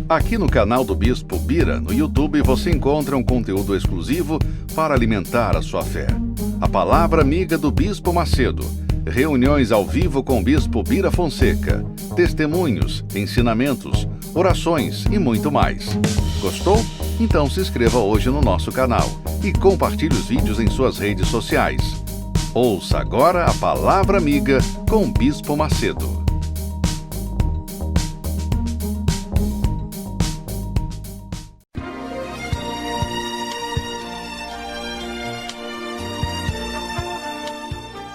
Aqui no canal do Bispo Bira, no YouTube, você encontra um conteúdo exclusivo para alimentar a sua fé. A Palavra Amiga do Bispo Macedo. Reuniões ao vivo com o Bispo Bira Fonseca. Testemunhos, ensinamentos, orações e muito mais. Gostou? Então se inscreva hoje no nosso canal e compartilhe os vídeos em suas redes sociais. Ouça agora a Palavra Amiga com o Bispo Macedo.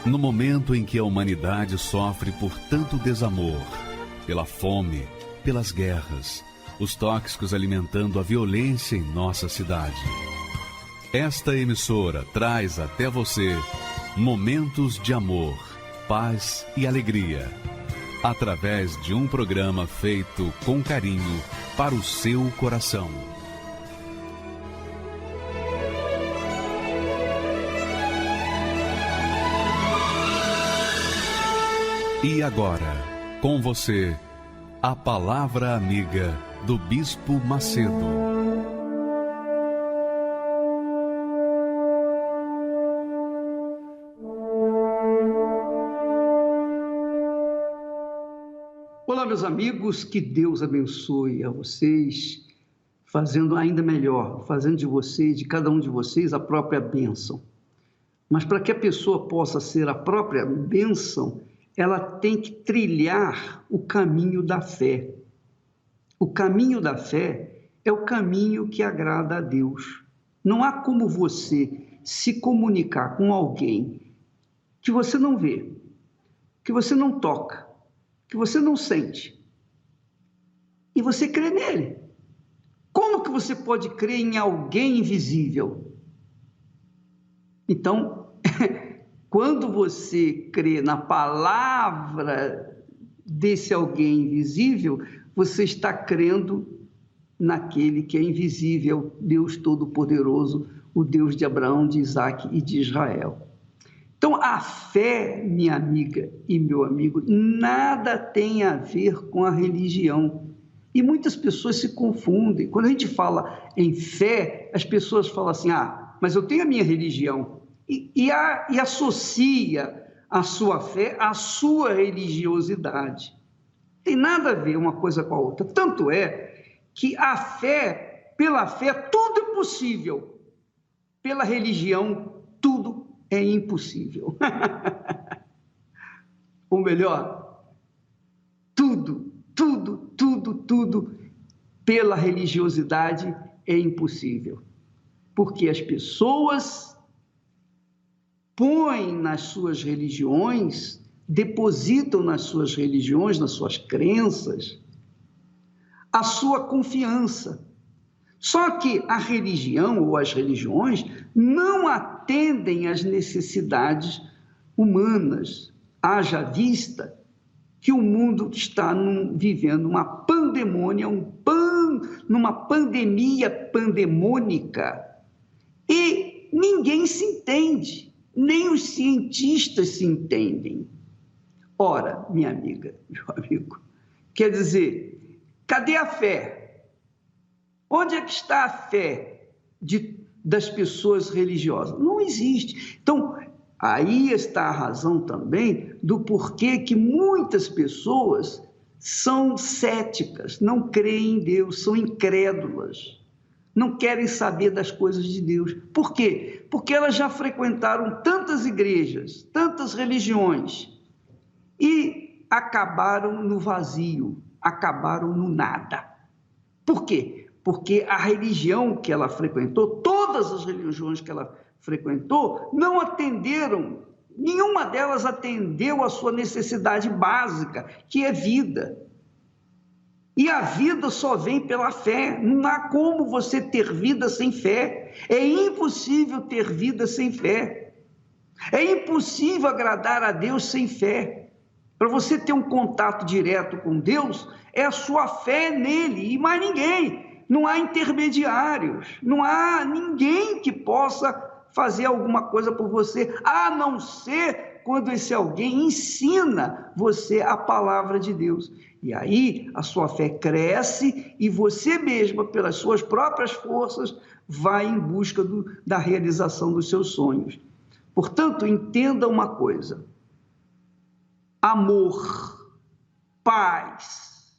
No momento em que a humanidade sofre por tanto desamor, pela fome, pelas guerras, os tóxicos alimentando a violência em nossa cidade, esta emissora traz até você momentos de amor, paz e alegria, através de um programa feito com carinho para o seu coração. E agora, com você, a Palavra Amiga do Bispo Macedo. Olá, meus amigos, que Deus abençoe a vocês, fazendo ainda melhor, fazendo de vocês, de cada um de vocês, a própria bênção. Mas para que a pessoa possa ser a própria bênção, ela tem que trilhar o caminho da fé. O caminho da fé é o caminho que agrada a Deus. Não há como você se comunicar com alguém que você não vê, que você não toca, que você não sente, e você crê nele. Como que você pode crer em alguém invisível? Então, quando você crê na palavra desse alguém invisível, você está crendo naquele que é invisível, Deus Todo-Poderoso, o Deus de Abraão, de Isaac e de Israel. Então, a fé, minha amiga e meu amigo, nada tem a ver com a religião. E muitas pessoas se confundem. Quando a gente fala em fé, as pessoas falam assim, mas eu tenho a minha religião. E associa a sua fé à sua religiosidade. Tem nada a ver uma coisa com a outra. Tanto é que a fé, pela fé, tudo é possível. Pela religião, tudo é impossível. Ou melhor, tudo, pela religiosidade é impossível. Porque as pessoas põem nas suas religiões, depositam nas suas religiões, nas suas crenças, a sua confiança. Só que a religião ou as religiões não atendem às necessidades humanas, haja vista que o mundo está vivendo uma pandemônia, numa pandemia pandemônica, e ninguém se entende. Nem os cientistas se entendem. Ora, minha amiga, meu amigo, quer dizer, cadê a fé? Onde é que está a fé das pessoas religiosas? Não existe. Então, aí está a razão também do porquê que muitas pessoas são céticas, não creem em Deus, são incrédulas. Não querem saber das coisas de Deus. Por quê? Porque elas já frequentaram tantas igrejas, tantas religiões, e acabaram no vazio, acabaram no nada. Por quê? Porque a religião que ela frequentou, todas as religiões que ela frequentou, não atenderam, nenhuma delas atendeu a sua necessidade básica, que é vida. E a vida só vem pela fé. Não há como você ter vida sem fé. É impossível ter vida sem fé. É impossível agradar a Deus sem fé. Para você ter um contato direto com Deus, é a sua fé nele e mais ninguém. Não há intermediários. Não há ninguém que possa fazer alguma coisa por você, a não ser quando esse alguém ensina você a palavra de Deus. E aí a sua fé cresce e você mesma, pelas suas próprias forças, vai em busca da realização dos seus sonhos. Portanto, entenda uma coisa: amor, paz,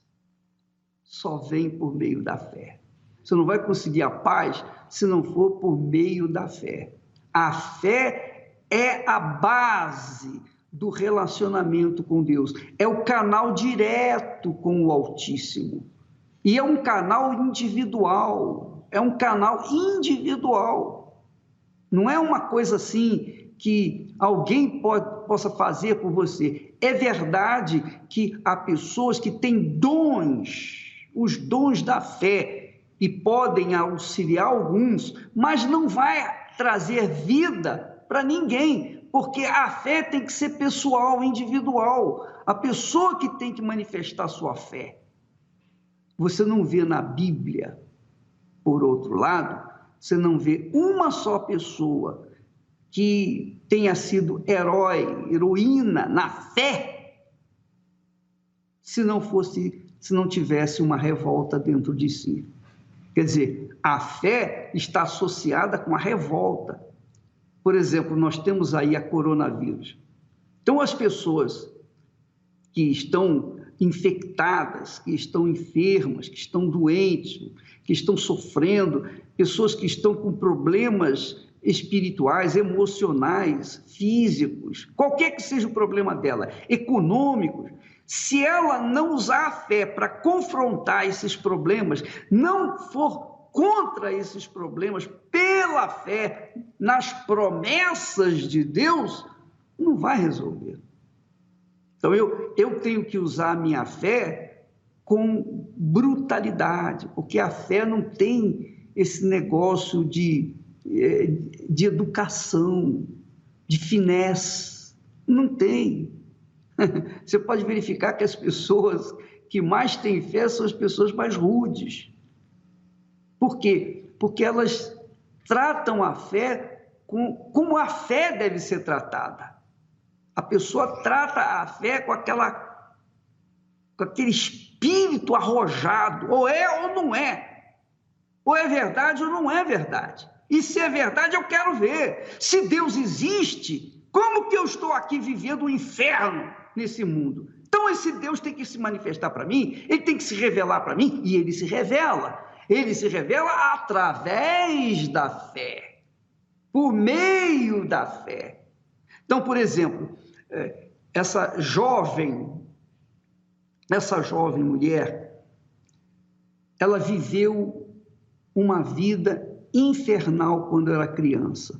só vem por meio da fé. Você não vai conseguir a paz se não for por meio da fé. A fé é a base do relacionamento com Deus, é o canal direto com o Altíssimo. E é um canal individual, Não é uma coisa assim que alguém possa fazer por você. É verdade que há pessoas que têm dons, os dons da fé, e podem auxiliar alguns, mas não vai trazer vida para ninguém, porque a fé tem que ser pessoal, individual. A pessoa que tem que manifestar sua fé. Você não vê na Bíblia, por outro lado, você não vê uma só pessoa que tenha sido herói, heroína na fé, se não tivesse uma revolta dentro de si. Quer dizer, a fé está associada com a revolta. Por exemplo, nós temos aí a coronavírus. Então, as pessoas que estão infectadas, que estão enfermas, que estão doentes, que estão sofrendo, pessoas que estão com problemas espirituais, emocionais, físicos, qualquer que seja o problema dela, econômicos, se ela não usar a fé para confrontar esses problemas, não for contra esses problemas pela fé nas promessas de Deus, não vai resolver. Então, eu tenho que usar a minha fé com brutalidade, porque a fé não tem esse negócio de educação, de finesse. Não tem. Você pode verificar que as pessoas que mais têm fé são as pessoas mais rudes. Por quê? Porque elas tratam a fé como a fé deve ser tratada. A pessoa trata a fé com aquele espírito arrojado, ou é ou não é, ou é verdade ou não é verdade. E se é verdade, eu quero ver. Se Deus existe, como que eu estou aqui vivendo um inferno nesse mundo? Então esse Deus tem que se manifestar para mim, ele tem que se revelar para mim, e ele se revela. Ele se revela através da fé, por meio da fé. Então, por exemplo, essa jovem mulher, ela viveu uma vida infernal quando era criança.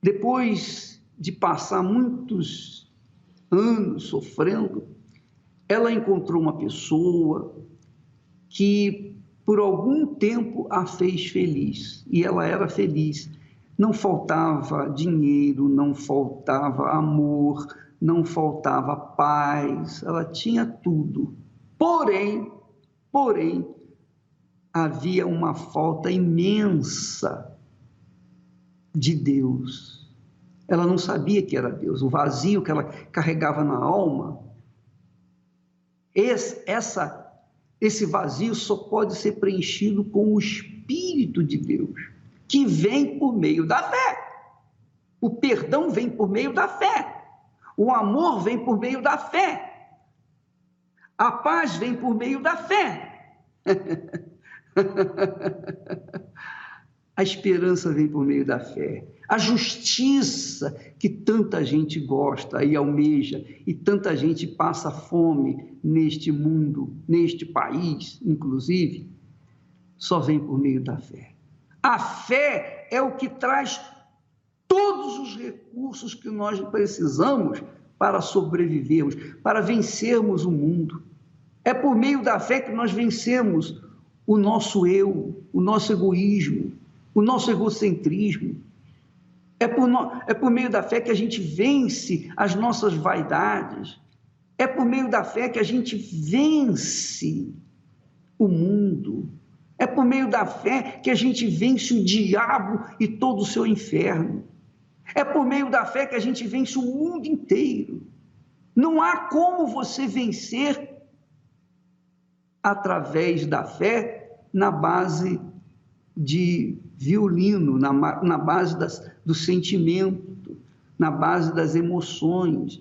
Depois de passar muitos anos sofrendo, ela encontrou uma pessoa que por algum tempo a fez feliz, e ela era feliz. Não faltava dinheiro, não faltava amor, não faltava paz, ela tinha tudo. Porém, havia uma falta imensa de Deus. Ela não sabia que era Deus, o vazio que ela carregava na alma. Esse vazio só pode ser preenchido com o Espírito de Deus, que vem por meio da fé. O perdão vem por meio da fé. O amor vem por meio da fé. A paz vem por meio da fé. A esperança vem por meio da fé. A justiça que tanta gente gosta e almeja, e tanta gente passa fome neste mundo, neste país, inclusive, só vem por meio da fé. A fé é o que traz todos os recursos que nós precisamos para sobrevivermos, para vencermos o mundo. É por meio da fé que nós vencemos o nosso eu, o nosso egoísmo, o nosso egocentrismo. É por meio da fé que a gente vence as nossas vaidades. É por meio da fé que a gente vence o mundo. É por meio da fé que a gente vence o diabo e todo o seu inferno. É por meio da fé que a gente vence o mundo inteiro. Não há como você vencer através da fé na base de violino, na base do sentimento, na base das emoções,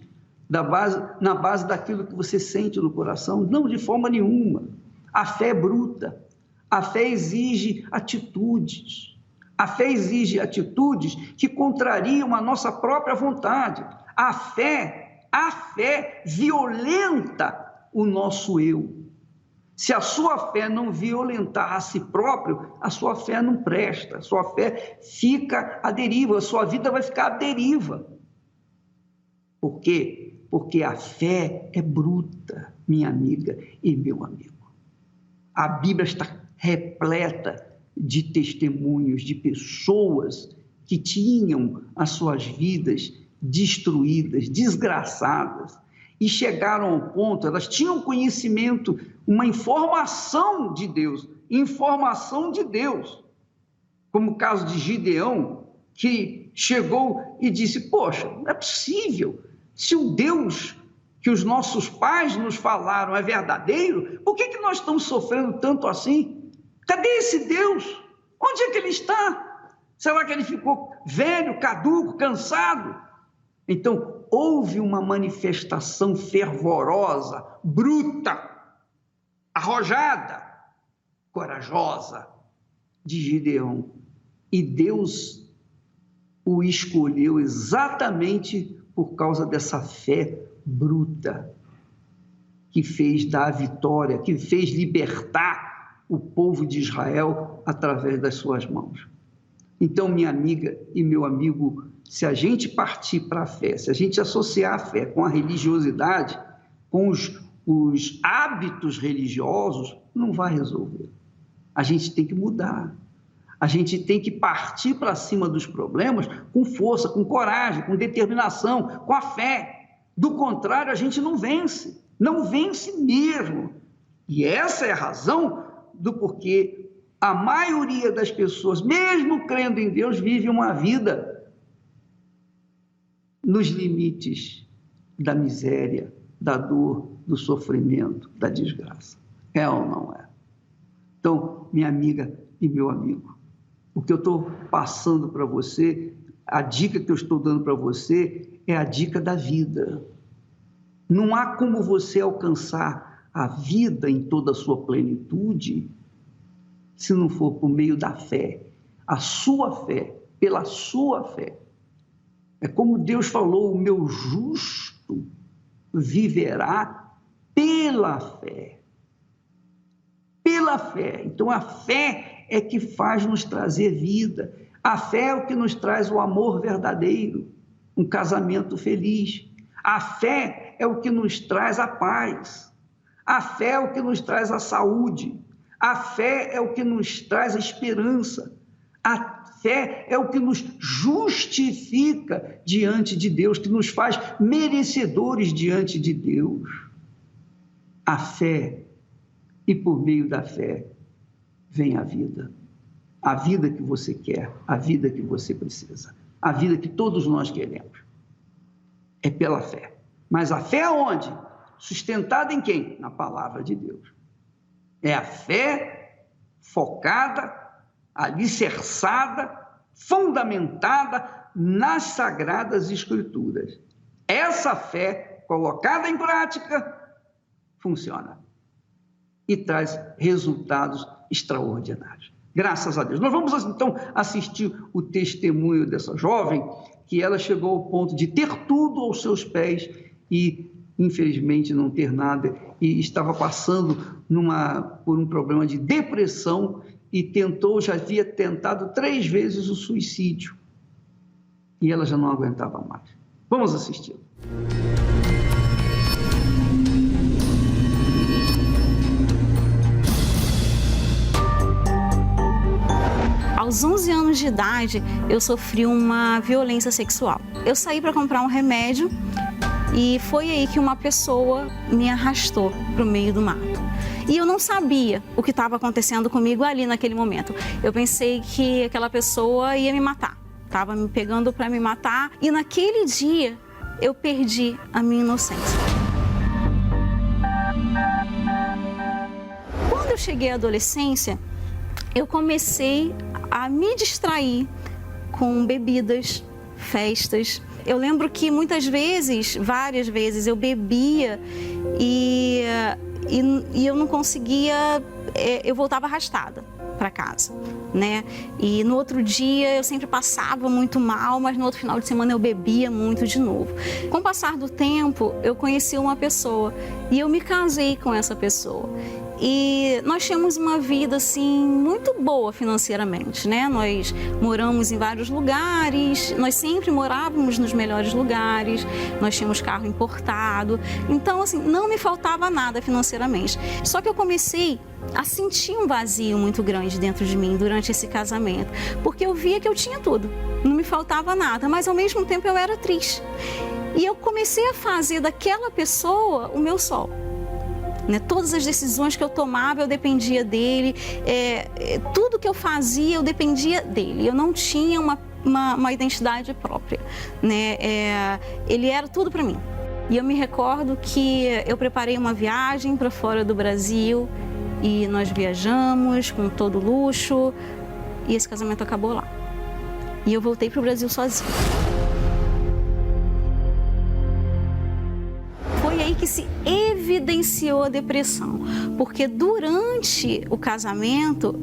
na base daquilo que você sente no coração. Não, de forma nenhuma. A fé é bruta. A fé exige atitudes. A fé exige atitudes que contrariam a nossa própria vontade. A fé violenta o nosso eu. Se a sua fé não violentar a si próprio, a sua fé não presta, a sua fé fica à deriva, a sua vida vai ficar à deriva. Por quê? Porque a fé é bruta, minha amiga e meu amigo. A Bíblia está repleta de testemunhos de pessoas que tinham as suas vidas destruídas, desgraçadas, e chegaram ao ponto, elas tinham conhecimento, uma informação de Deus, como o caso de Gideão, que chegou e disse, poxa, não é possível, se o Deus que os nossos pais nos falaram é verdadeiro, por que nós estamos sofrendo tanto assim? Cadê esse Deus? Onde é que ele está? Será que ele ficou velho, caduco, cansado? Então, houve uma manifestação fervorosa, bruta, arrojada, corajosa de Gideão. E Deus o escolheu exatamente por causa dessa fé bruta, que fez dar a vitória, que fez libertar o povo de Israel através das suas mãos. Então, minha amiga e meu amigo, se a gente partir para a fé, se a gente associar a fé com a religiosidade, com os hábitos religiosos, não vai resolver. A gente tem que mudar. A gente tem que partir para cima dos problemas com força, com coragem, com determinação, com a fé. Do contrário, a gente não vence mesmo. E essa é a razão do porquê a maioria das pessoas, mesmo crendo em Deus, vive uma vida nos limites da miséria, da dor, do sofrimento, da desgraça. É ou não é? Então, minha amiga e meu amigo, o que eu estou passando para você, a dica que eu estou dando para você é a dica da vida. Não há como você alcançar a vida em toda a sua plenitude se não for por meio da fé. A sua fé, pela sua fé. É como Deus falou, o meu justo viverá pela fé. Pela fé. Então, a fé é que faz nos trazer vida. A fé é o que nos traz o amor verdadeiro, um casamento feliz. A fé é o que nos traz a paz. A fé é o que nos traz a saúde. A fé é o que nos traz a esperança. A fé é o que nos justifica diante de Deus, que nos faz merecedores diante de Deus. A fé, e por meio da fé, vem a vida que você quer, a vida que você precisa, a vida que todos nós queremos. É pela fé. Mas a fé aonde? Sustentada em quem? Na palavra de Deus. É a fé focada, alicerçada, fundamentada nas Sagradas Escrituras. Essa fé, colocada em prática, funciona e traz resultados extraordinários. Graças a Deus. Nós vamos, então, assistir o testemunho dessa jovem, que ela chegou ao ponto de ter tudo aos seus pés e, infelizmente, não ter nada, e estava passando por um problema de depressão e já havia tentado 3 vezes o suicídio. E ela já não aguentava mais. Vamos assistir. Aos 11 anos de idade, eu sofri uma violência sexual. Eu saí para comprar um remédio e foi aí que uma pessoa me arrastou para o meio do mato. E eu não sabia o que estava acontecendo comigo ali naquele momento. Eu pensei que aquela pessoa ia me matar. estava me pegando para me matar. E naquele dia eu perdi a minha inocência. Quando eu cheguei à adolescência, eu comecei a me distrair com bebidas, festas. Eu lembro que muitas vezes, várias vezes, eu bebia e eu não conseguia, eu voltava arrastada para casa, né? E no outro dia eu sempre passava muito mal, mas no outro final de semana eu bebia muito de novo. Com o passar do tempo, eu conheci uma pessoa e eu me casei com essa pessoa. E nós tínhamos uma vida, assim, muito boa financeiramente, né? Nós moramos em vários lugares, nós sempre morávamos nos melhores lugares, nós tínhamos carro importado. Então, assim, não me faltava nada financeiramente. Só que eu comecei a sentir um vazio muito grande dentro de mim durante esse casamento, porque eu via que eu tinha tudo, não me faltava nada, mas ao mesmo tempo eu era triste. E eu comecei a fazer daquela pessoa o meu sol. Né? Todas as decisões que eu tomava, eu dependia dele, tudo que eu fazia, eu dependia dele. Eu não tinha uma identidade própria. Né? Ele era tudo para mim. E eu me recordo que eu preparei uma viagem para fora do Brasil e nós viajamos com todo luxo e esse casamento acabou lá. E eu voltei para o Brasil sozinha. Foi aí que se evidenciou a depressão, porque durante o casamento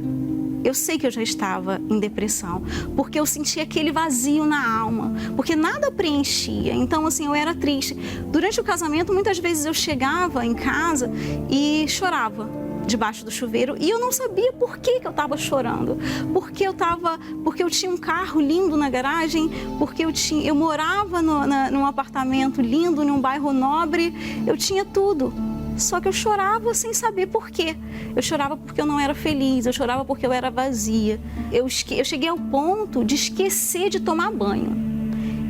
eu sei que eu já estava em depressão, porque eu sentia aquele vazio na alma, porque nada preenchia. Então, assim, eu era triste. Durante o casamento, muitas vezes eu chegava em casa e chorava debaixo do chuveiro e eu não sabia por que eu estava chorando, porque eu tinha um carro lindo na garagem, porque eu morava num apartamento lindo, num bairro nobre, eu tinha tudo. Só que eu chorava sem saber por quê. Eu chorava porque eu não era feliz, eu chorava porque eu era vazia. Eu cheguei ao ponto de esquecer de tomar banho.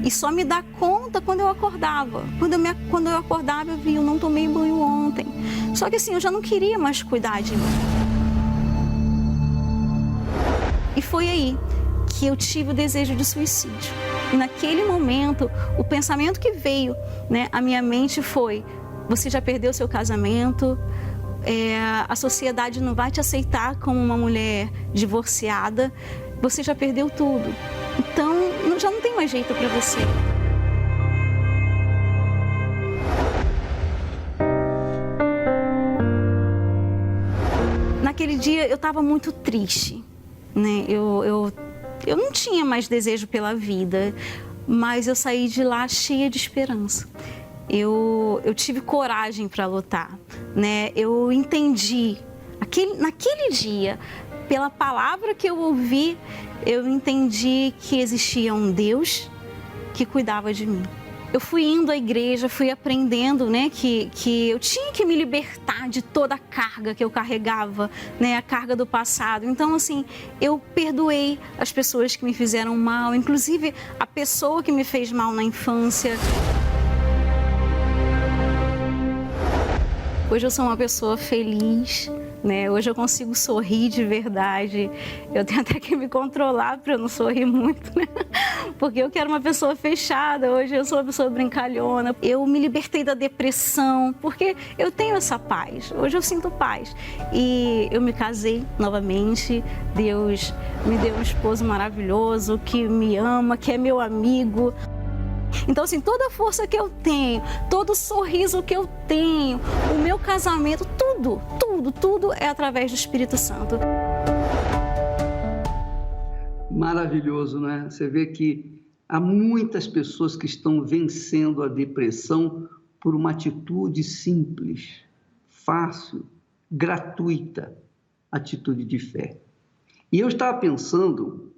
E só me dar conta quando eu acordava. Quando eu acordava, eu vi, eu não tomei banho ontem. Só que assim, eu já não queria mais cuidar de mim. E foi aí que eu tive o desejo de suicídio. E naquele momento, o pensamento que veio, né, à minha mente foi: você já perdeu seu casamento, a sociedade não vai te aceitar como uma mulher divorciada, você já perdeu tudo. Então, já não tem mais jeito para você. Naquele dia eu estava muito triste, né? Eu não tinha mais desejo pela vida, mas eu saí de lá cheia de esperança. Eu tive coragem para lutar, né? Eu entendi, naquele dia, pela palavra que eu ouvi, eu entendi que existia um Deus que cuidava de mim. Eu fui indo à igreja, fui aprendendo, né, que eu tinha que me libertar de toda a carga que eu carregava, né, a carga do passado. Então, assim, eu perdoei as pessoas que me fizeram mal, inclusive a pessoa que me fez mal na infância. Hoje eu sou uma pessoa feliz, né? Hoje eu consigo sorrir de verdade. Eu tenho até que me controlar para eu não sorrir muito, né? Porque eu quero uma pessoa fechada. Hoje eu sou uma pessoa brincalhona. Eu me libertei da depressão, porque eu tenho essa paz. Hoje eu sinto paz. E eu me casei novamente. Deus me deu um esposo maravilhoso, que me ama, que é meu amigo. Então, assim, toda a força que eu tenho, todo o sorriso que eu tenho, o meu casamento, tudo é através do Espírito Santo. Maravilhoso, né? Você vê que há muitas pessoas que estão vencendo a depressão por uma atitude simples, fácil, gratuita, atitude de fé. E eu estava pensando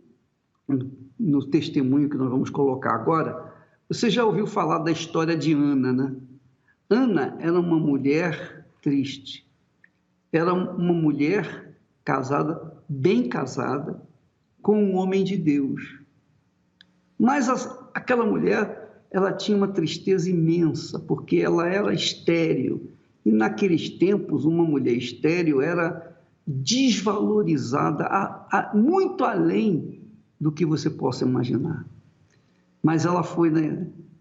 no testemunho que nós vamos colocar agora. Você já ouviu falar da história de Ana, né? Ana era uma mulher triste. Era uma mulher casada, bem casada, com um homem de Deus. Mas aquela mulher, ela tinha uma tristeza imensa, porque ela era estéril. E naqueles tempos, uma mulher estéril era desvalorizada muito além do que você possa imaginar. Mas ela foi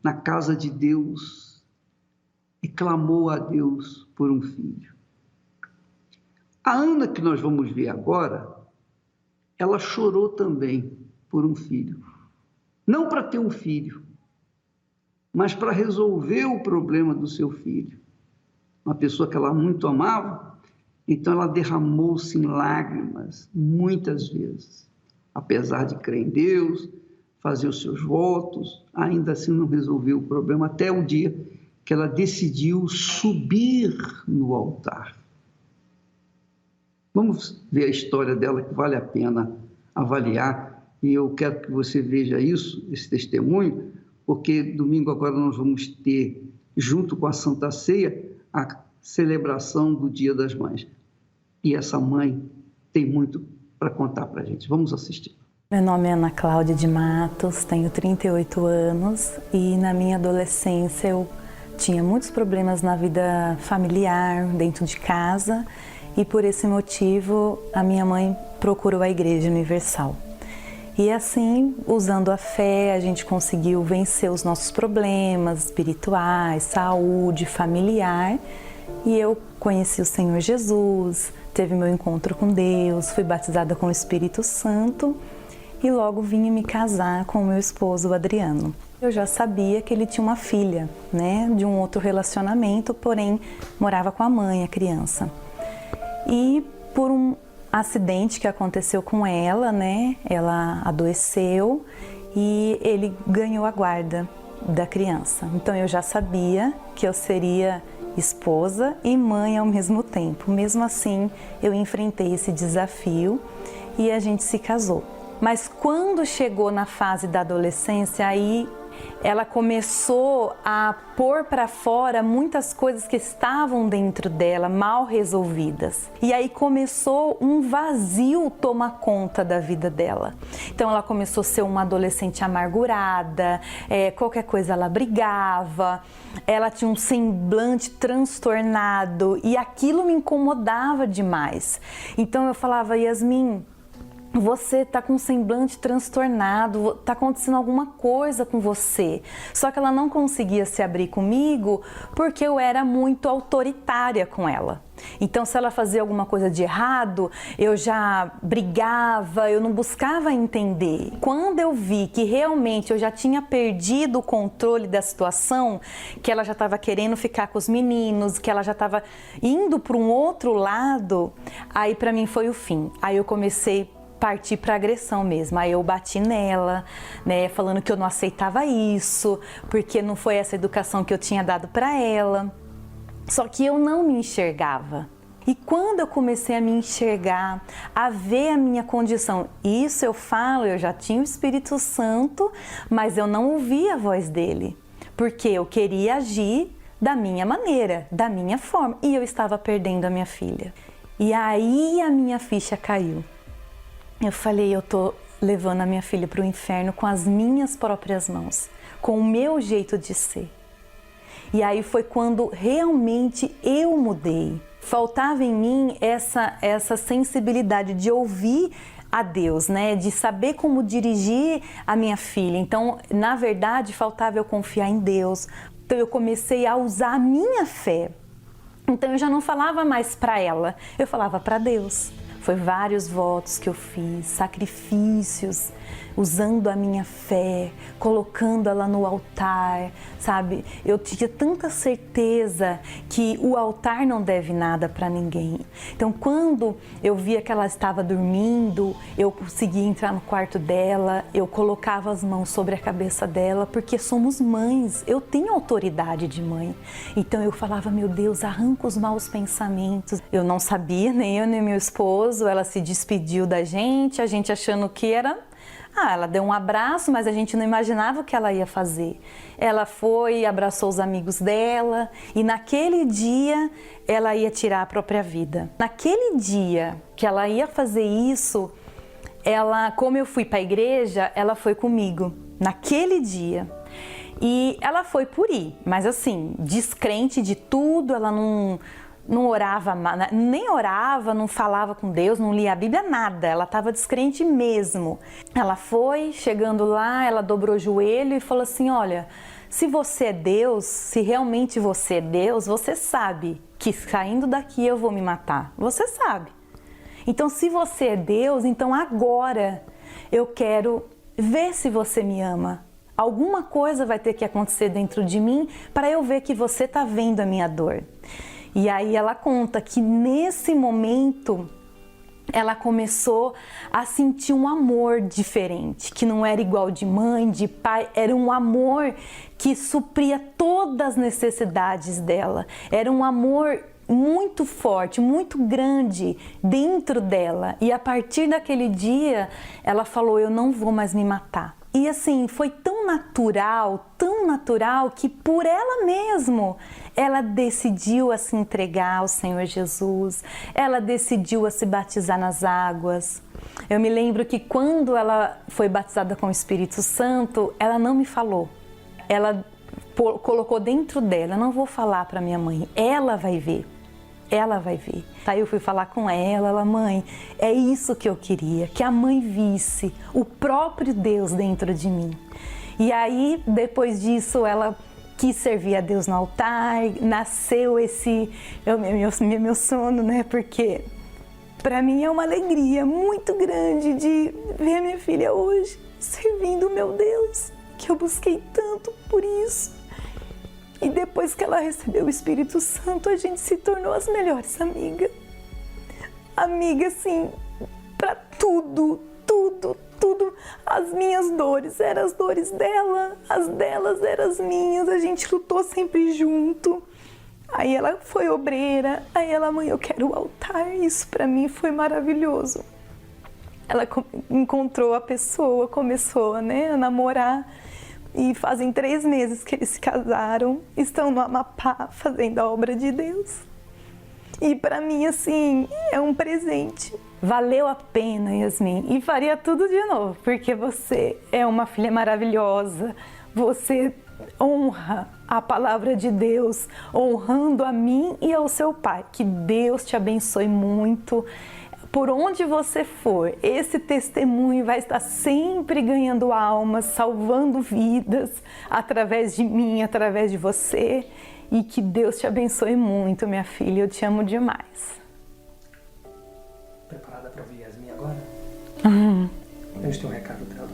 na casa de Deus e clamou a Deus por um filho. A Ana, que nós vamos ver agora, ela chorou também por um filho. Não para ter um filho, mas para resolver o problema do seu filho. Uma pessoa que ela muito amava, então ela derramou-se em lágrimas muitas vezes. Apesar de crer em Deus, fazer os seus votos, ainda assim não resolveu o problema, até o dia que ela decidiu subir no altar. Vamos ver a história dela, que vale a pena avaliar, e eu quero que você veja isso, esse testemunho, porque domingo agora nós vamos ter, junto com a Santa Ceia, a celebração do Dia das Mães. E essa mãe tem muito para contar para a gente. Vamos assistir. Meu nome é Ana Cláudia de Matos, tenho 38 anos e na minha adolescência eu tinha muitos problemas na vida familiar, dentro de casa, e por esse motivo a minha mãe procurou a Igreja Universal. E assim, usando a fé, a gente conseguiu vencer os nossos problemas espirituais, saúde, familiar, e eu conheci o Senhor Jesus, teve meu encontro com Deus, fui batizada com o Espírito Santo e logo vim me casar com o meu esposo, o Adriano. Eu já sabia que ele tinha uma filha, né, de um outro relacionamento, porém morava com a mãe, a criança. E por um acidente que aconteceu com ela, né, ela adoeceu e ele ganhou a guarda da criança. Então eu já sabia que eu seria esposa e mãe ao mesmo tempo. Mesmo assim, eu enfrentei esse desafio e a gente se casou. Mas quando chegou na fase da adolescência, aí ela começou a pôr para fora muitas coisas que estavam dentro dela, mal resolvidas. E aí começou um vazio tomar conta da vida dela. Então ela começou a ser uma adolescente amargurada, qualquer coisa ela brigava, ela tinha um semblante transtornado e aquilo me incomodava demais. Então eu falava, Yasmin, você está com um semblante transtornado, está acontecendo alguma coisa com você. Só que ela não conseguia se abrir comigo porque eu era muito autoritária com ela. Então, se ela fazia alguma coisa de errado, eu já brigava, eu não buscava entender. Quando eu vi que realmente eu já tinha perdido o controle da situação, que ela já estava querendo ficar com os meninos, que ela já estava indo para um outro lado, aí para mim foi o fim. Aí eu comecei partir para agressão mesmo. Aí eu bati nela, né, falando que eu não aceitava isso, porque não foi essa educação que eu tinha dado para ela. Só que eu não me enxergava. E quando eu comecei a me enxergar, a ver a minha condição, isso eu falo, eu já tinha o Espírito Santo, mas eu não ouvia a voz dele, porque eu queria agir da minha maneira, da minha forma, e eu estava perdendo a minha filha. E aí a minha ficha caiu. Eu falei, eu tô levando a minha filha para o inferno com as minhas próprias mãos, com o meu jeito de ser. E aí foi quando realmente eu mudei. Faltava em mim essa sensibilidade de ouvir a Deus, né? De saber como dirigir a minha filha. Então, na verdade, faltava eu confiar em Deus. Então eu comecei a usar a minha fé. Então eu já não falava mais para ela, eu falava para Deus. Foi vários votos que eu fiz, sacrifícios, usando a minha fé, colocando ela no altar, sabe? Eu tinha tanta certeza que o altar não deve nada para ninguém. Então, quando eu via que ela estava dormindo, eu conseguia entrar no quarto dela, eu colocava as mãos sobre a cabeça dela, porque somos mães, eu tenho autoridade de mãe. Então, eu falava, meu Deus, arranca os maus pensamentos. Eu não sabia, nem eu nem meu esposo, ela se despediu da gente, a gente achando que era... ela deu um abraço, mas a gente não imaginava o que ela ia fazer. Ela foi, abraçou os amigos dela e naquele dia ela ia tirar a própria vida. Naquele dia que ela ia fazer isso, como eu fui para a igreja, ela foi comigo. Naquele dia. E ela foi por ir, mas assim, descrente de tudo, ela não orava, nem orava, não falava com Deus, não lia a Bíblia, nada. Ela estava descrente mesmo. Ela foi, chegando lá, ela dobrou o joelho e falou assim, olha, se você é Deus, se realmente você é Deus, você sabe que saindo daqui eu vou me matar. Você sabe. Então, se você é Deus, então agora eu quero ver se você me ama. Alguma coisa vai ter que acontecer dentro de mim para eu ver que você está vendo a minha dor. E aí ela conta que nesse momento ela começou a sentir um amor diferente, que não era igual de mãe, de pai, era um amor que supria todas as necessidades dela. Era um amor muito forte, muito grande dentro dela. E a partir daquele dia, ela falou, eu não vou mais me matar. E assim, foi tão natural, que por ela mesma, ela decidiu a se entregar ao Senhor Jesus, ela decidiu a se batizar nas águas. Eu me lembro que quando ela foi batizada com o Espírito Santo, ela não me falou. Ela colocou dentro dela, eu não vou falar para minha mãe, ela vai ver. Ela vai ver. Aí eu fui falar com ela, mãe, é isso que eu queria, que a mãe visse o próprio Deus dentro de mim. E aí, depois disso, ela quis servir a Deus no altar, nasceu esse meu sono, né? Porque para mim é uma alegria muito grande de ver minha filha hoje servindo o meu Deus, que eu busquei tanto por isso. E depois que ela recebeu o Espírito Santo, a gente se tornou as melhores amigas. Amiga, assim, pra tudo. As minhas dores eram as dores dela, as delas eram as minhas. A gente lutou sempre junto. Aí ela foi obreira, aí ela, mãe, eu quero o altar. Isso pra mim foi maravilhoso. Ela encontrou a pessoa, começou, a namorar. E fazem 3 meses que eles se casaram, estão no Amapá fazendo a obra de Deus. E para mim, assim, é um presente. Valeu a pena, Yasmin. E faria tudo de novo, porque você é uma filha maravilhosa. Você honra a palavra de Deus, honrando a mim e ao seu pai. Que Deus te abençoe muito. Por onde você for, esse testemunho vai estar sempre ganhando almas, salvando vidas, através de mim, através de você. E que Deus te abençoe muito, minha filha. Eu te amo demais. Preparada para ouvir Yasmin agora? A gente tem um recado dela.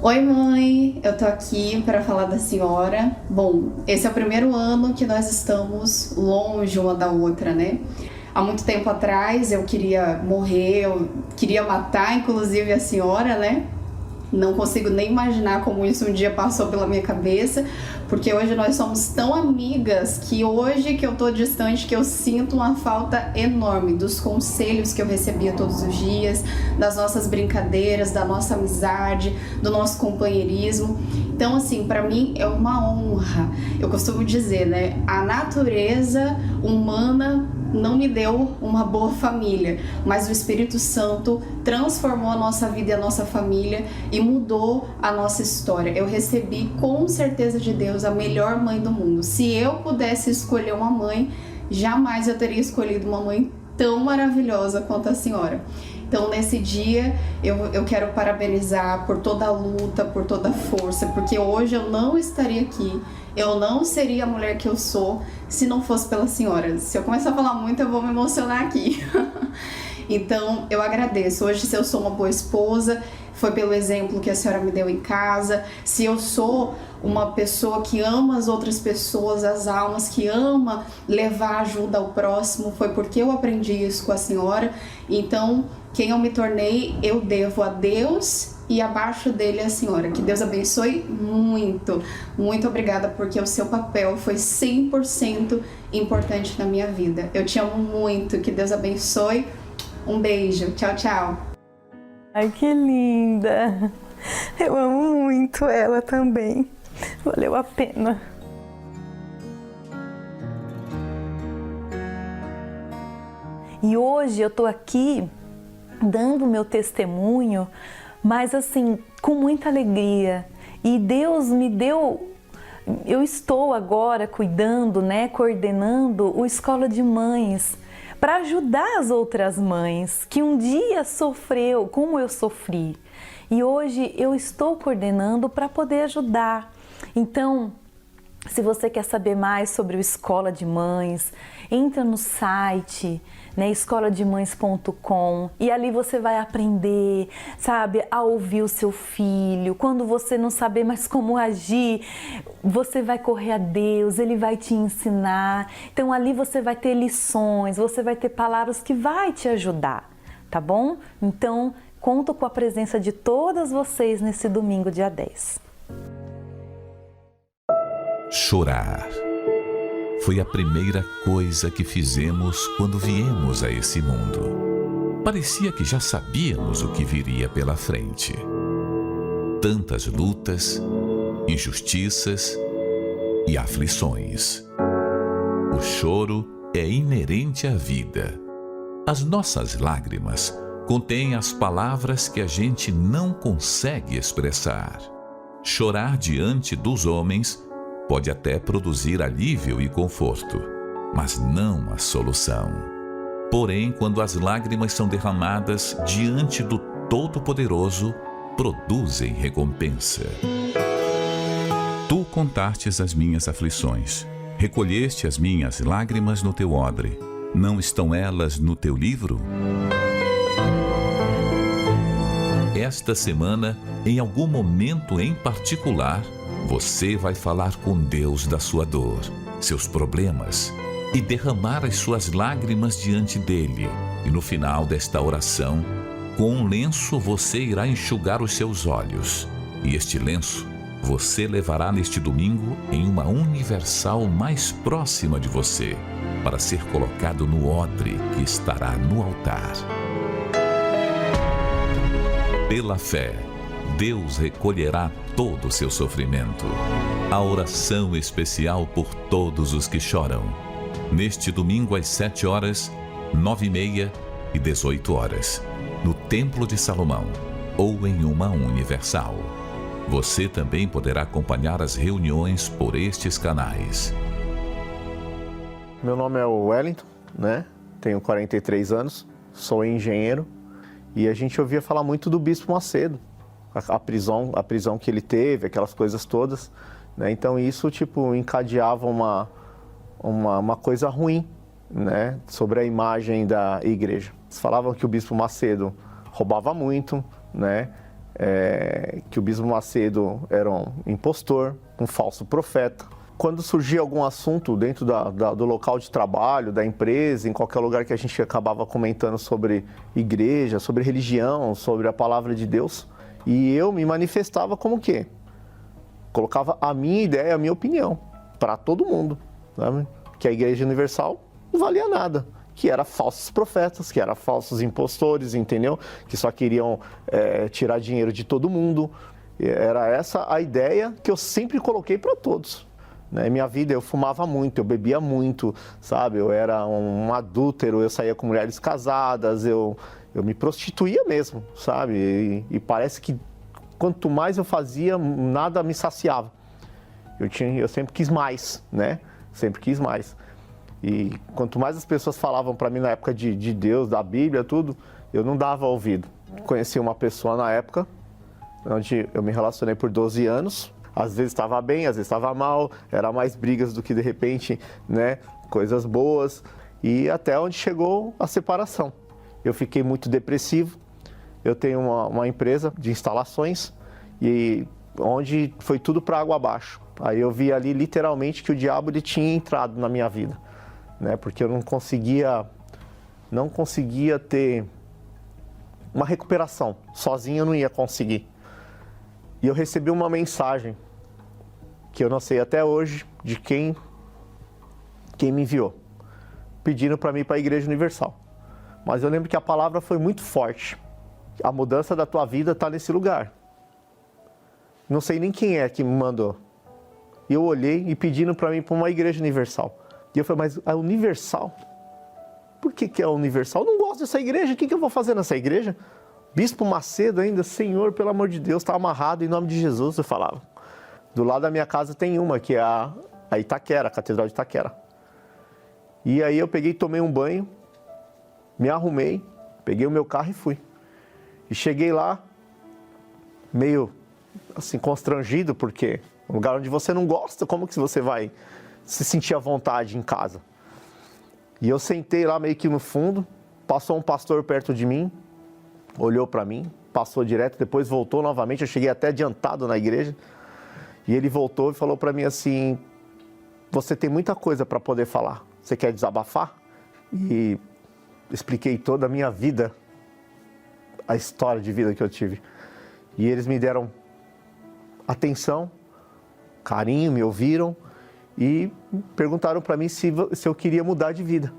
Oi, mãe. Eu tô aqui para falar da senhora. Bom, esse é o primeiro ano que nós estamos longe uma da outra, né? Há muito tempo atrás eu queria morrer, eu queria matar inclusive a senhora, né? Não consigo nem imaginar como isso um dia passou pela minha cabeça, porque hoje nós somos tão amigas que hoje que eu tô distante, que eu sinto uma falta enorme dos conselhos que eu recebia todos os dias, das nossas brincadeiras, da nossa amizade, do nosso companheirismo. Então, assim, para mim é uma honra. Eu costumo dizer, né? A natureza humana não me deu uma boa família, mas o Espírito Santo transformou a nossa vida e a nossa família e mudou a nossa história. Eu recebi com certeza de Deus a melhor mãe do mundo. Se eu pudesse escolher uma mãe, jamais eu teria escolhido uma mãe tão maravilhosa quanto a senhora. Então, nesse dia, eu quero parabenizar por toda a luta, por toda a força, porque hoje eu não estaria aqui, eu não seria a mulher que eu sou se não fosse pela senhora. Se eu começar a falar muito, eu vou me emocionar aqui. Então, eu agradeço. Hoje, se eu sou uma boa esposa, foi pelo exemplo que a senhora me deu em casa. Se eu sou uma pessoa que ama as outras pessoas, as almas, que ama levar ajuda ao próximo, foi porque eu aprendi isso com a senhora. Então, quem eu me tornei, eu devo a Deus e abaixo dele a senhora. Que Deus abençoe muito. Muito obrigada, porque o seu papel foi 100% importante na minha vida. Eu te amo muito. Que Deus abençoe. Um beijo. Tchau, tchau. Ai, que linda. Eu amo muito ela também. Valeu a pena. E hoje eu tô aqui dando meu testemunho, mas assim, com muita alegria. E Deus me deu eu estou agora cuidando, né, coordenando o Escola de Mães, para ajudar as outras mães que um dia sofreu como eu sofri. E hoje eu estou coordenando para poder ajudar. Então, se você quer saber mais sobre o Escola de Mães, entra no site, né, escolademães.com, e ali você vai aprender, sabe, a ouvir o seu filho. Quando você não saber mais como agir, você vai correr a Deus, Ele vai te ensinar. Então ali você vai ter lições, você vai ter palavras que vai te ajudar, tá bom? Então, conto com a presença de todas vocês nesse domingo, dia 10. Chorar foi a primeira coisa que fizemos quando viemos a esse mundo. Parecia que já sabíamos o que viria pela frente. Tantas lutas, injustiças e aflições. O choro é inerente à vida. As nossas lágrimas contêm as palavras que a gente não consegue expressar. Chorar diante dos homens pode até produzir alívio e conforto, mas não a solução. Porém, quando as lágrimas são derramadas diante do Todo-Poderoso, produzem recompensa. Tu contastes as minhas aflições, recolheste as minhas lágrimas no teu odre. Não estão elas no teu livro? Esta semana, em algum momento em particular, você vai falar com Deus da sua dor, seus problemas, e derramar as suas lágrimas diante dele. E no final desta oração, com um lenço você irá enxugar os seus olhos. E este lenço você levará neste domingo em uma universal mais próxima de você, para ser colocado no odre que estará no altar. Pela fé, Deus recolherá todo o seu sofrimento. A oração especial por todos os que choram. Neste domingo às 7 horas, 9h30 e 18 horas, no Templo de Salomão ou em uma universal. Você também poderá acompanhar as reuniões por estes canais. Meu nome é Wellington, né? Tenho 43 anos, sou engenheiro e a gente ouvia falar muito do Bispo Macedo. A prisão que ele teve, aquelas coisas todas, né? Então isso encadeava uma coisa ruim, né? Sobre a imagem da igreja. Eles falavam que o Bispo Macedo roubava muito, né? Que o Bispo Macedo era um impostor, um falso profeta. Quando surgia algum assunto dentro do local de trabalho, da empresa, em qualquer lugar que a gente acabava comentando sobre igreja, sobre religião, sobre a palavra de Deus, e eu me manifestava como o quê? Colocava a minha ideia, a minha opinião, para todo mundo, sabe? Que a Igreja Universal não valia nada, que era falsos profetas, que eram falsos impostores, entendeu? Que só queriam tirar dinheiro de todo mundo. Era essa a ideia que eu sempre coloquei para todos. Na minha vida eu fumava muito, eu bebia muito, sabe? Eu era um adúltero, eu saía com mulheres casadas, eu me prostituía mesmo, sabe? E parece que quanto mais eu fazia, nada me saciava. Eu sempre quis mais, né? Sempre quis mais. E quanto mais as pessoas falavam para mim na época de Deus, da Bíblia, tudo, eu não dava ouvido. Conheci uma pessoa na época, onde eu me relacionei por 12 anos. Às vezes estava bem, às vezes estava mal, era mais brigas do que de repente, né? Coisas boas. E até onde chegou a separação. Eu fiquei muito depressivo, eu tenho uma empresa de instalações e onde foi tudo para água abaixo. Aí eu vi ali literalmente que o diabo ele tinha entrado na minha vida, né? Porque eu não conseguia ter uma recuperação, sozinho eu não ia conseguir. E eu recebi uma mensagem que eu não sei até hoje de quem me enviou, pedindo para mim ir para a Igreja Universal. Mas eu lembro que a palavra foi muito forte. A mudança da tua vida está nesse lugar. Não sei nem quem é que me mandou. E eu olhei e pedindo para mim para uma Igreja Universal. E eu falei, mas a Universal? Por que é a Universal? Eu não gosto dessa igreja, o que eu vou fazer nessa igreja? Bispo Macedo ainda, Senhor, pelo amor de Deus, está amarrado em nome de Jesus, eu falava. Do lado da minha casa tem uma, que é a Itaquera, a Catedral de Itaquera. E aí eu peguei, tomei um banho, me arrumei, peguei o meu carro e fui. E cheguei lá, meio assim, constrangido, porque um lugar onde você não gosta, como que você vai se sentir à vontade em casa? E eu sentei lá meio que no fundo, passou um pastor perto de mim, olhou para mim, passou direto, depois voltou novamente, eu cheguei até adiantado na igreja, e ele voltou e falou para mim assim, você tem muita coisa para poder falar, você quer desabafar? E expliquei toda a minha vida, a história de vida que eu tive. E eles me deram atenção, carinho, me ouviram e perguntaram para mim se eu queria mudar de vida.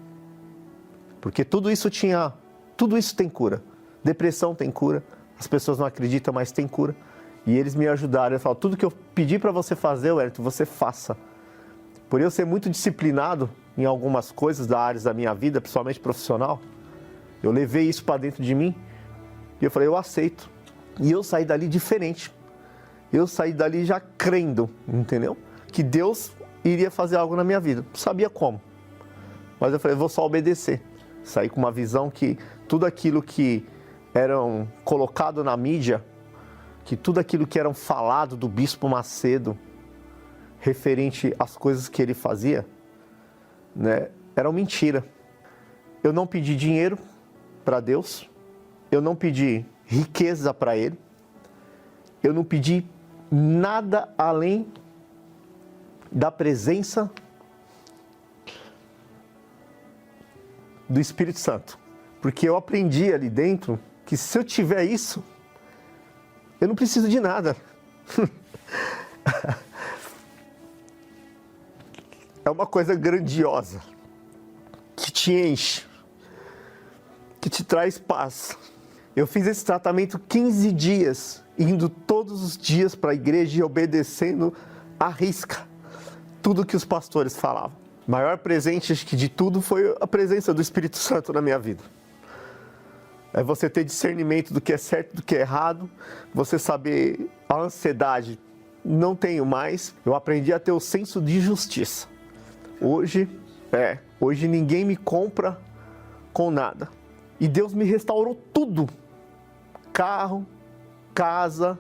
Porque tudo isso tem cura. Depressão tem cura, as pessoas não acreditam, mas tem cura. E eles me ajudaram, eles falaram, tudo que eu pedi para você fazer, Wellington, você faça. Por eu ser muito disciplinado em algumas coisas da área da minha vida, principalmente profissional, eu levei isso para dentro de mim e eu falei, eu aceito. E eu saí dali diferente. Eu saí dali já crendo, entendeu? Que Deus iria fazer algo na minha vida. Não sabia como. Mas eu falei, eu vou só obedecer. Saí com uma visão que tudo aquilo que eram colocado na mídia, que tudo aquilo que eram falado do Bispo Macedo, referente às coisas que ele fazia, né, eram mentira. Eu não pedi dinheiro para Deus, eu não pedi riqueza para Ele, eu não pedi nada além da presença do Espírito Santo. Porque eu aprendi ali dentro que se eu tiver isso, eu não preciso de nada. É uma coisa grandiosa, que te enche, que te traz paz. Eu fiz esse tratamento 15 dias, indo todos os dias para a igreja e obedecendo à risca tudo que os pastores falavam. O maior presente, acho que de tudo, foi a presença do Espírito Santo na minha vida. É você ter discernimento do que é certo e do que é errado, você saber a ansiedade, não tenho mais. Eu aprendi a ter o senso de justiça. Hoje ninguém me compra com nada. E Deus me restaurou tudo. Carro, casa,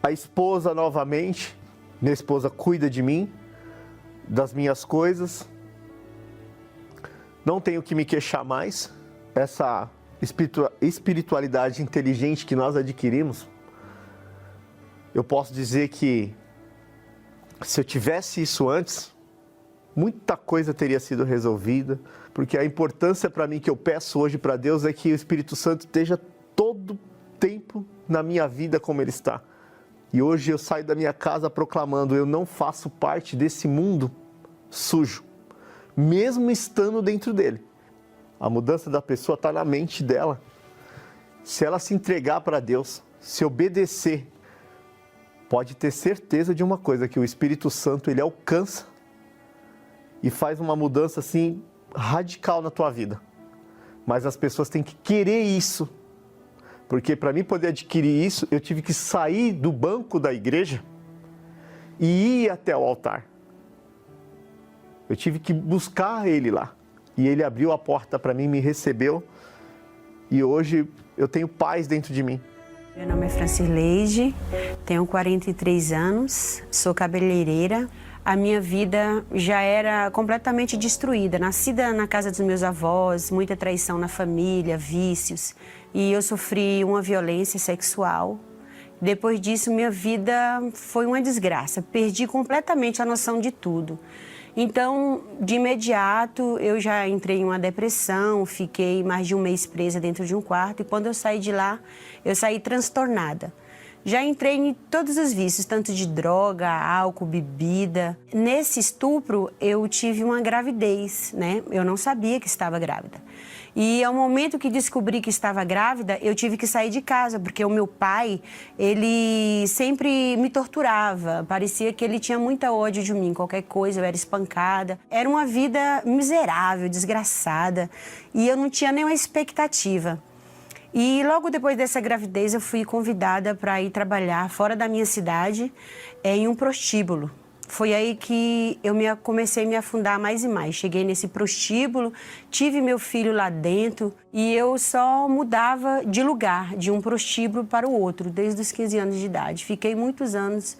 a esposa novamente. Minha esposa cuida de mim, das minhas coisas. Não tenho que me queixar mais. Essa espiritualidade inteligente que nós adquirimos, eu posso dizer que se eu tivesse isso antes, muita coisa teria sido resolvida, porque a importância para mim que eu peço hoje para Deus é que o Espírito Santo esteja todo tempo na minha vida como Ele está. E hoje eu saio da minha casa proclamando, eu não faço parte desse mundo sujo, mesmo estando dentro dele. A mudança da pessoa está na mente dela. Se ela se entregar para Deus, se obedecer, pode ter certeza de uma coisa, que o Espírito Santo, ele alcança e faz uma mudança assim radical na tua vida. Mas as pessoas têm que querer isso. Porque para mim poder adquirir isso, eu tive que sair do banco da igreja e ir até o altar. Eu tive que buscar Ele lá. E Ele abriu a porta para mim, me recebeu. E hoje eu tenho paz dentro de mim. Meu nome é Francileide, tenho 43 anos, sou cabeleireira. A minha vida já era completamente destruída. Nascida na casa dos meus avós, muita traição na família, vícios. E eu sofri uma violência sexual. Depois disso, minha vida foi uma desgraça. Perdi completamente a noção de tudo. Então, de imediato, eu já entrei em uma depressão, fiquei mais de um mês presa dentro de um quarto. E quando eu saí de lá, eu saí transtornada. Já entrei em todos os vícios, tanto de droga, álcool, bebida. Nesse estupro, eu tive uma gravidez, né? Eu não sabia que estava grávida. E ao momento que descobri que estava grávida, eu tive que sair de casa, porque o meu pai, ele sempre me torturava. Parecia que ele tinha muita ódio de mim, qualquer coisa, eu era espancada. Era uma vida miserável, desgraçada, e eu não tinha nenhuma expectativa. E logo depois dessa gravidez eu fui convidada para ir trabalhar fora da minha cidade, em um prostíbulo. Foi aí que eu comecei a me afundar mais e mais. Cheguei nesse prostíbulo, tive meu filho lá dentro e eu só mudava de lugar, de um prostíbulo para o outro, desde os 15 anos de idade. Fiquei muitos anos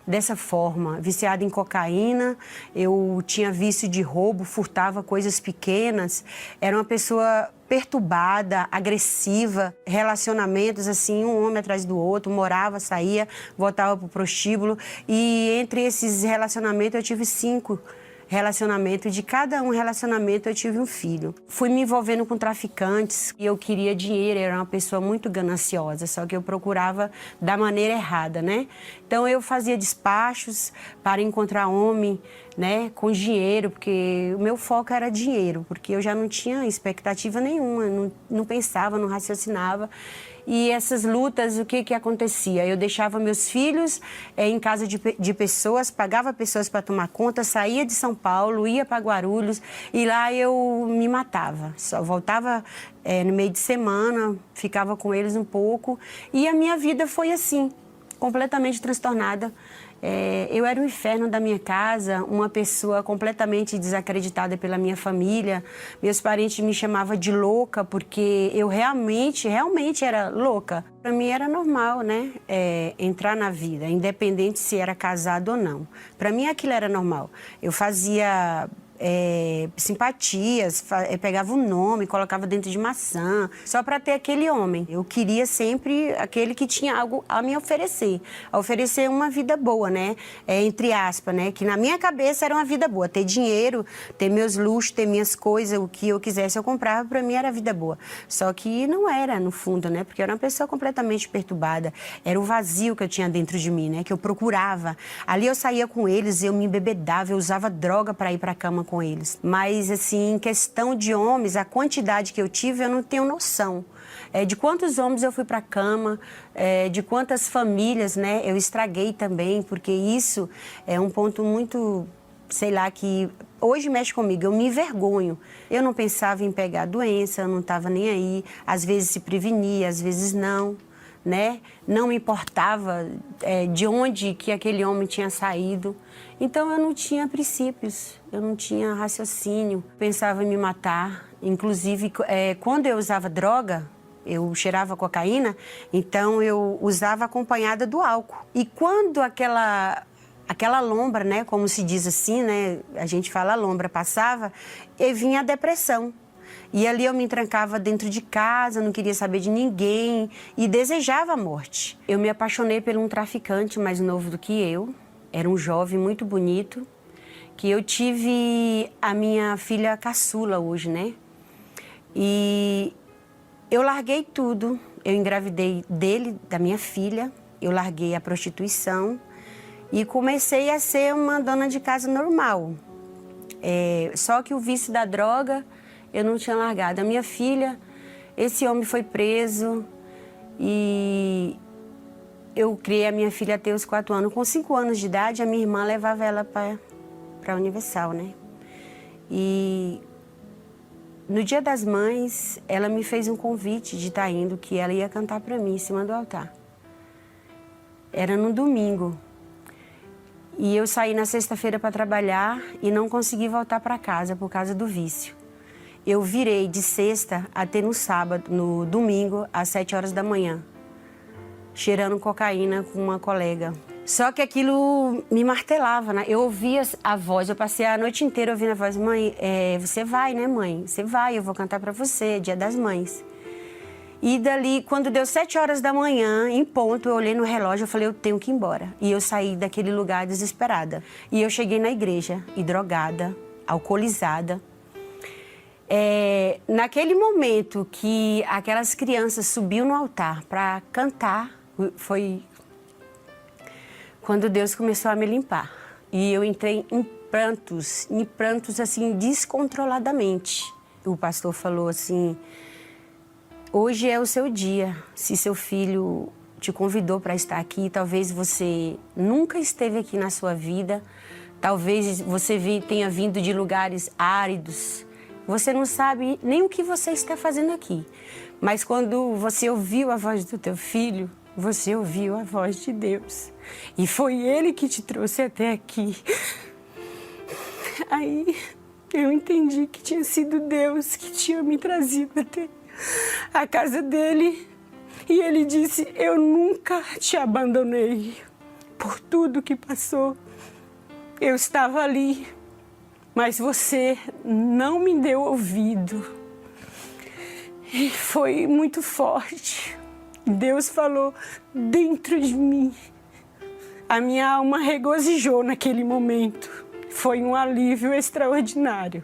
dessa forma, viciada em cocaína, eu tinha vício de roubo, furtava coisas pequenas, era uma pessoa perturbada, agressiva, relacionamentos assim, um homem atrás do outro, morava, saía, voltava para o prostíbulo e entre esses relacionamentos eu tive 5 relacionamentos, de cada um relacionamento eu tive um filho. Fui me envolvendo com traficantes e eu queria dinheiro, eu era uma pessoa muito gananciosa, só que eu procurava da maneira errada, né? Então eu fazia despachos para encontrar homem, né, com dinheiro, porque o meu foco era dinheiro, porque eu já não tinha expectativa nenhuma, não pensava, não raciocinava. E essas lutas, o que acontecia? Eu deixava meus filhos em casa de pessoas, pagava pessoas para tomar conta, saía de São Paulo, ia para Guarulhos e lá eu me matava. Só voltava no meio de semana, ficava com eles um pouco e a minha vida foi assim, completamente transtornada. Eu era o inferno da minha casa, uma pessoa completamente desacreditada pela minha família. Meus parentes me chamavam de louca porque eu realmente era louca. Para mim era normal, né? Entrar na vida, independente se era casado ou não. Para mim aquilo era normal. Eu fazia simpatias, pegava um nome, colocava dentro de maçã, só para ter aquele homem. Eu queria sempre aquele que tinha algo a me oferecer, uma vida boa, né? Entre aspas, né? Que na minha cabeça era uma vida boa, ter dinheiro, ter meus luxos, ter minhas coisas, o que eu quisesse eu comprava, para mim era vida boa. Só que não era, no fundo, né? Porque eu era uma pessoa completamente perturbada, era o vazio que eu tinha dentro de mim, né? Que eu procurava. Ali eu saía com eles, eu me embebedava, eu usava droga para ir para a cama com eles. Mas, assim, em questão de homens, a quantidade que eu tive, eu não tenho noção. De quantos homens eu fui para a cama, de quantas famílias, né, eu estraguei também, porque isso é um ponto muito, sei lá, que hoje mexe comigo, eu me envergonho. Eu não pensava em pegar doença, eu não estava nem aí, às vezes se prevenia, às vezes não. Né? Não me importava de onde que aquele homem tinha saído. Então eu não tinha princípios, eu não tinha raciocínio, pensava em me matar. Inclusive, quando eu usava droga, eu cheirava cocaína, então eu usava acompanhada do álcool. E quando aquela lombra, né, como se diz assim, né, a gente fala lombra, passava, e vinha a depressão. E ali eu me trancava dentro de casa, não queria saber de ninguém e desejava a morte. Eu me apaixonei por um traficante mais novo do que eu, era um jovem muito bonito, que eu tive a minha filha caçula hoje, né? E eu larguei tudo, eu engravidei dele, da minha filha, eu larguei a prostituição e comecei a ser uma dona de casa normal. Só que o vício da droga eu não tinha largado. A minha filha, esse homem foi preso e eu criei a minha filha até os 4 anos. Com 5 anos de idade, a minha irmã levava ela para a Universal, né? E no Dia das Mães, ela me fez um convite de estar indo, que ela ia cantar para mim em cima do altar. Era no domingo. E eu saí na sexta-feira para trabalhar e não consegui voltar para casa por causa do vício. Eu virei de sexta até no sábado, no domingo, às 7 horas da manhã, cheirando cocaína com uma colega. Só que aquilo me martelava, né? Eu ouvia a voz, eu passei a noite inteira ouvindo a voz. Mãe, você vai, né, mãe? Você vai, eu vou cantar para você, Dia das Mães. E dali, quando deu 7 horas da manhã, em ponto, eu olhei no relógio e falei, eu tenho que ir embora. E eu saí daquele lugar desesperada. E eu cheguei na igreja, e drogada, alcoolizada. Naquele momento que aquelas crianças subiam no altar para cantar, foi quando Deus começou a me limpar. E eu entrei em prantos assim, descontroladamente. O pastor falou assim, hoje é o seu dia. Se seu filho te convidou para estar aqui, talvez você nunca esteve aqui na sua vida, talvez você tenha vindo de lugares áridos, você não sabe nem o que você está fazendo aqui. Mas quando você ouviu a voz do teu filho, você ouviu a voz de Deus. E foi Ele que te trouxe até aqui. Aí eu entendi que tinha sido Deus que tinha me trazido até a casa dele. E ele disse, eu nunca te abandonei. Por tudo que passou, eu estava ali. Mas você não me deu ouvido. E foi muito forte. Deus falou dentro de mim. A minha alma regozijou naquele momento. Foi um alívio extraordinário.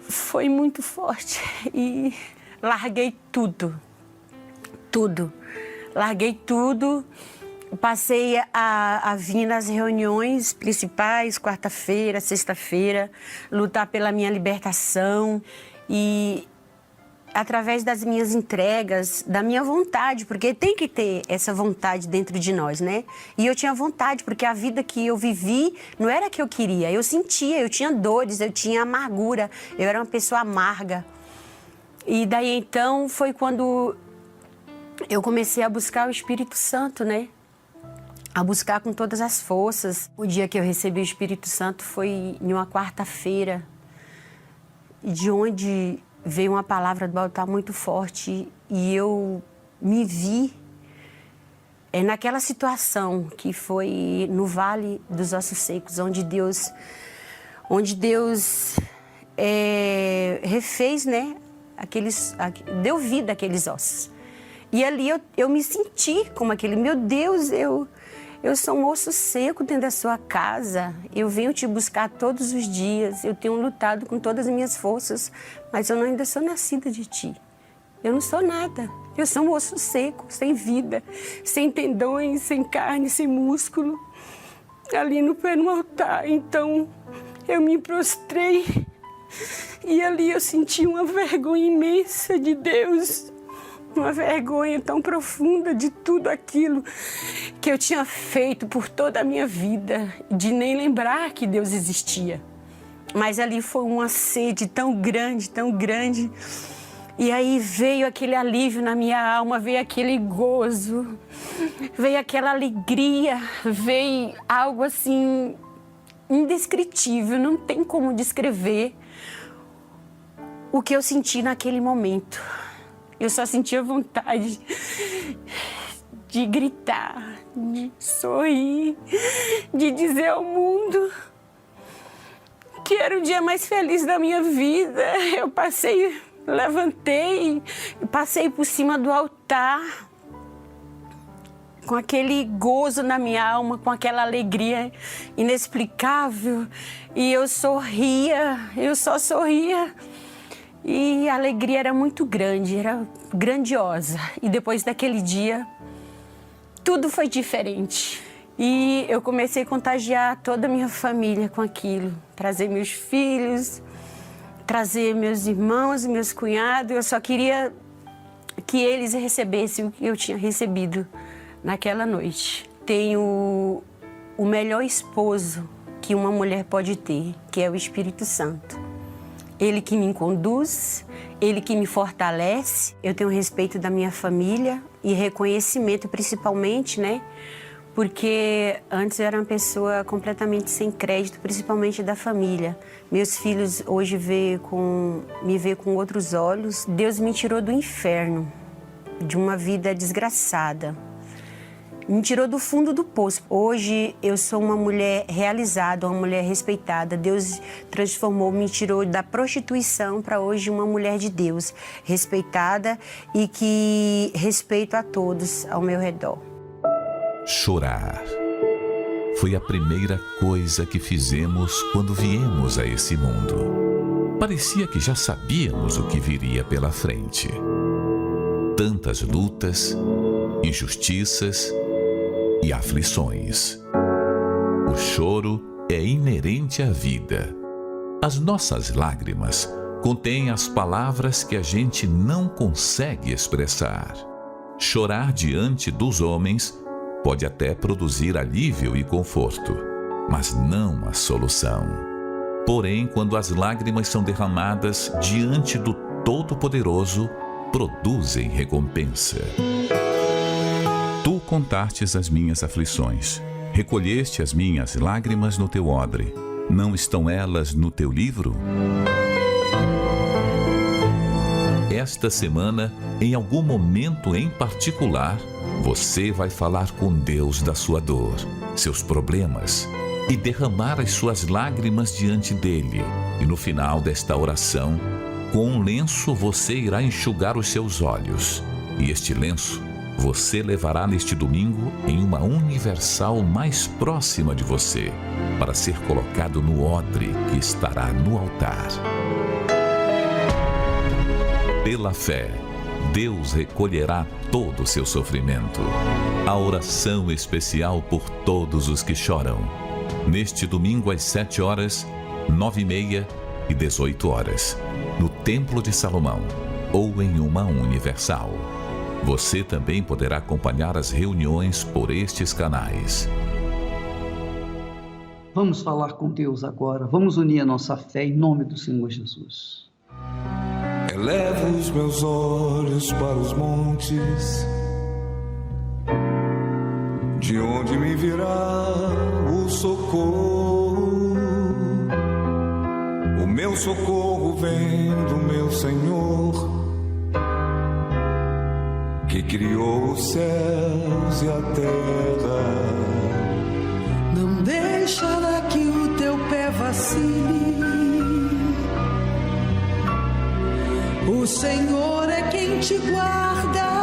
Foi muito forte. E larguei tudo. Tudo. Larguei tudo. Passei a vir nas reuniões principais, quarta-feira, sexta-feira, lutar pela minha libertação e através das minhas entregas, da minha vontade, porque tem que ter essa vontade dentro de nós, né? E eu tinha vontade, porque a vida que eu vivi não era a que eu queria. Eu sentia, eu tinha dores, eu tinha amargura, eu era uma pessoa amarga. E daí então foi quando eu comecei a buscar o Espírito Santo, né? A buscar com todas as forças. O dia que eu recebi o Espírito Santo foi em uma quarta-feira, de onde veio uma palavra do altar muito forte e eu me vi naquela situação que foi no Vale dos Ossos Secos, onde Deus refez, né, deu vida àqueles ossos. E ali eu me senti como aquele, meu Deus, eu sou um osso seco dentro da sua casa, eu venho te buscar todos os dias, eu tenho lutado com todas as minhas forças, mas eu ainda sou nascida de ti. Eu não sou nada, eu sou um osso seco, sem vida, sem tendões, sem carne, sem músculo, ali no pé no altar. Então eu me prostrei e ali eu senti uma vergonha imensa de Deus. Uma vergonha tão profunda de tudo aquilo que eu tinha feito por toda a minha vida, de nem lembrar que Deus existia. Mas ali foi uma sede tão grande, tão grande. E aí veio aquele alívio na minha alma, veio aquele gozo, veio aquela alegria, veio algo assim indescritível, não tem como descrever o que eu senti naquele momento. Eu só sentia vontade de gritar, de sorrir, de dizer ao mundo que era o dia mais feliz da minha vida. Eu levantei, passei por cima do altar, com aquele gozo na minha alma, com aquela alegria inexplicável. E eu sorria, eu só sorria. E a alegria era muito grande, era grandiosa. E depois daquele dia, tudo foi diferente. E eu comecei a contagiar toda a minha família com aquilo. Trazer meus filhos, trazer meus irmãos, meus cunhados. Eu só queria que eles recebessem o que eu tinha recebido naquela noite. Tenho o melhor esposo que uma mulher pode ter, que é o Espírito Santo. Ele que me conduz, Ele que me fortalece. Eu tenho respeito da minha família e reconhecimento principalmente, né? Porque antes eu era uma pessoa completamente sem crédito, principalmente da família. Meus filhos hoje me vê com outros olhos. Deus me tirou do inferno, de uma vida desgraçada. Me tirou do fundo do poço. Hoje eu sou uma mulher realizada, uma mulher respeitada. Deus transformou, me tirou da prostituição para hoje uma mulher de Deus, respeitada e que respeito a todos ao meu redor. Chorar foi a primeira coisa que fizemos quando viemos a esse mundo. Parecia que já sabíamos o que viria pela frente. Tantas lutas, injustiças e aflições. O choro é inerente à vida. As nossas lágrimas contêm as palavras que a gente não consegue expressar. Chorar diante dos homens pode até produzir alívio e conforto, mas não a solução. Porém, quando as lágrimas são derramadas diante do Todo-Poderoso, produzem recompensa. Tu contastes as minhas aflições, recolheste as minhas lágrimas no teu odre. Não estão elas no teu livro? Esta semana, em algum momento em particular, você vai falar com Deus da sua dor, seus problemas, e derramar as suas lágrimas diante dele. E no final desta oração, com um lenço você irá enxugar os seus olhos. E este lenço você levará neste domingo em uma universal mais próxima de você, para ser colocado no odre que estará no altar. Pela fé, Deus recolherá todo o seu sofrimento. A oração especial por todos os que choram. Neste domingo às 7 horas, 9h30 e 18 horas, no Templo de Salomão ou em uma universal. Você também poderá acompanhar as reuniões por estes canais. Vamos falar com Deus agora. Vamos unir a nossa fé em nome do Senhor Jesus. Elevo os meus olhos para os montes, de onde me virá o socorro. O meu socorro vem do meu Senhor, que criou os céus e a terra. Não deixará que o teu pé vacile. O Senhor é quem te guarda.